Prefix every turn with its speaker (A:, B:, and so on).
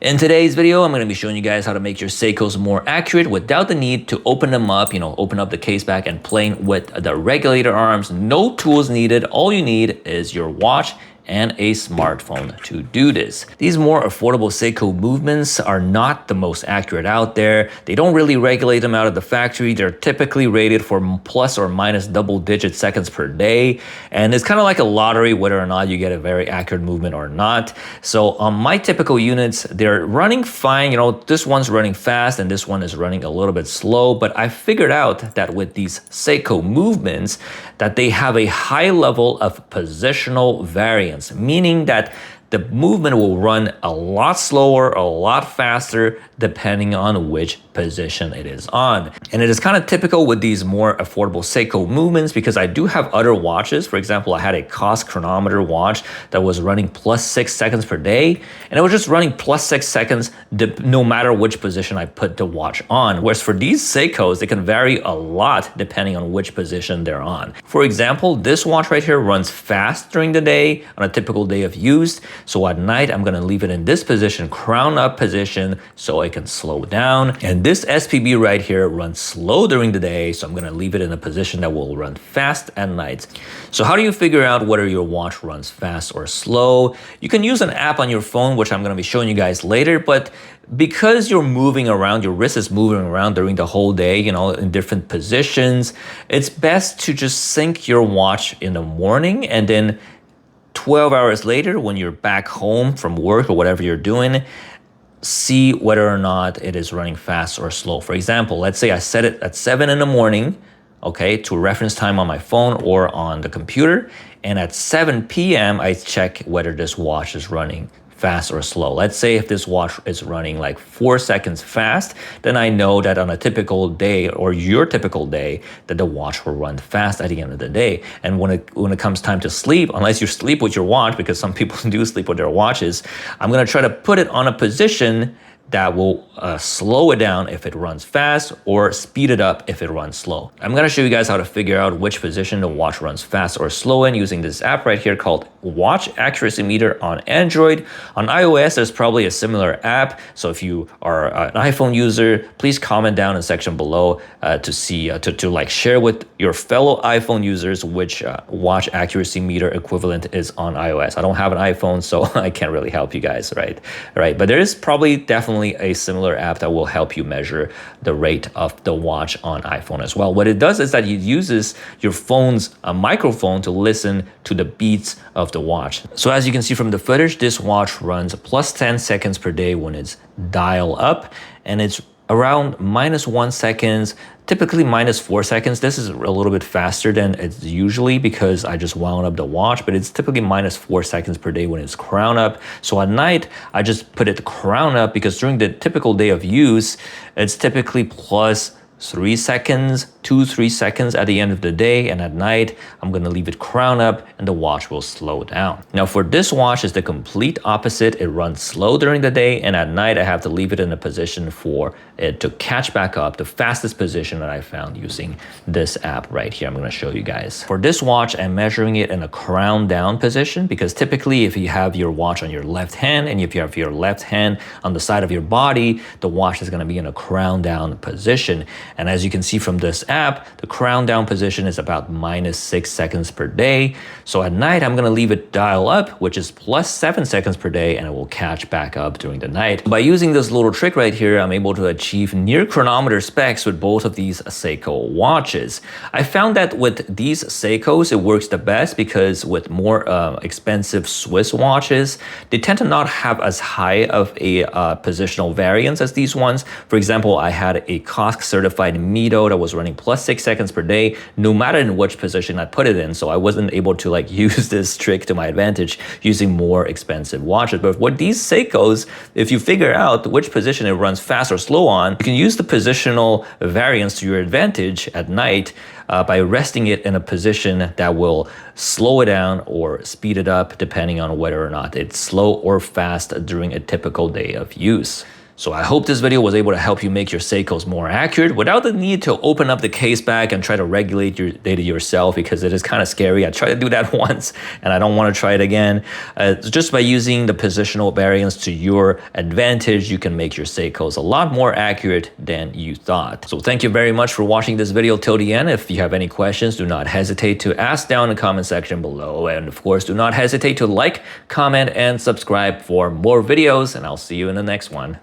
A: In today's video, I'm going to be showing you guys how to make your Seikos more accurate without the need to open them up, open up the case back and playing with the regulator arms. No tools needed. All you need is your watch and a smartphone to do this. These more affordable Seiko movements are not the most accurate out there. They don't really regulate them out of the factory. They're typically rated for plus or minus double-digit seconds per day. And it's kind of like a lottery whether or not you get a very accurate movement or not. So on my typical units, they're running fine. This one's running fast and this one is running a little bit slow. But I figured out that with these Seiko movements, that they have a high level of positional variance, meaning that the movement will run a lot slower, a lot faster, depending on which position it is on. And it is kind of typical with these more affordable Seiko movements because I do have other watches. For example, I had a COS chronometer watch that was running plus 6 seconds per day, and it was just running plus 6 seconds no matter which position I put the watch on. Whereas for these Seikos, they can vary a lot depending on which position they're on. For example, this watch right here runs fast during the day on a typical day of use. So at night, I'm gonna leave it in this position, crown up position, so it can slow down. And this SPB right here runs slow during the day, so I'm gonna leave it in a position that will run fast at night. So how do you figure out whether your watch runs fast or slow? You can use an app on your phone, which I'm gonna be showing you guys later, but because you're moving around, your wrist is moving around during the whole day, in different positions, it's best to just sync your watch in the morning and then 12 hours later, when you're back home from work or whatever you're doing, see whether or not it is running fast or slow. For example, let's say I set it at 7 in the morning, okay, to reference time on my phone or on the computer. And at 7 p.m., I check whether this watch is running fast or slow. Let's say if this watch is running like 4 seconds fast, then I know that on a typical day or your typical day that the watch will run fast at the end of the day. And when it comes time to sleep, unless you sleep with your watch, because some people do sleep with their watches, I'm gonna try to put it on a position that will slow it down if it runs fast or speed it up if it runs slow. I'm gonna show you guys how to figure out which position the watch runs fast or slow in using this app right here called Watch Accuracy Meter on Android. On iOS, there's probably a similar app. So if you are an iPhone user, please comment down in the section below to see, to like share with your fellow iPhone users which Watch Accuracy Meter equivalent is on iOS. I don't have an iPhone, so I can't really help you guys, right? But there is probably definitely a similar app that will help you measure the rate of the watch on iPhone as well. What it does is that it uses your phone's microphone to listen to the beats of the watch. So as you can see from the footage, this watch runs plus 10 seconds per day when it's dial up, and it's around -1 seconds, typically -4 seconds. This is a little bit faster than it's usually because I just wound up the watch, but it's typically -4 seconds per day when it's crown up. So at night, I just put it crown up because during the typical day of use, it's typically plus 3 seconds, 2-3 seconds at the end of the day, and at night I'm gonna leave it crown up and the watch will slow down. Now for this watch, it's the complete opposite. It runs slow during the day, and at night I have to leave it in a position for it to catch back up, the fastest position that I found using this app right here. I'm gonna show you guys. For this watch, I'm measuring it in a crown down position because typically if you have your watch on your left hand and if you have your left hand on the side of your body, the watch is gonna be in a crown down position. And as you can see from this app, the crown down position is about -6 seconds per day. So at night, I'm gonna leave it dial up, which is plus 7 seconds per day, and it will catch back up during the night. By using this little trick right here, I'm able to achieve near chronometer specs with both of these Seiko watches. I found that with these Seikos, it works the best because with more expensive Swiss watches, they tend to not have as high of a positional variance as these ones. For example, I had a COSC certified Mito that was running plus 6 seconds per day, no matter in which position I put it in. So I wasn't able to like use this trick to my advantage using more expensive watches. But with these Seikos, if you figure out which position it runs fast or slow on, you can use the positional variance to your advantage at night by resting it in a position that will slow it down or speed it up depending on whether or not it's slow or fast during a typical day of use. So I hope this video was able to help you make your Seikos more accurate without the need to open up the case back and try to regulate your data yourself, because it is kind of scary. I tried to do that once and I don't want to try it again. Just by using the positional variance to your advantage, you can make your Seikos a lot more accurate than you thought. So thank you very much for watching this video till the end. If you have any questions, do not hesitate to ask down in the comment section below. And of course, do not hesitate to like, comment, and subscribe for more videos. And I'll see you in the next one.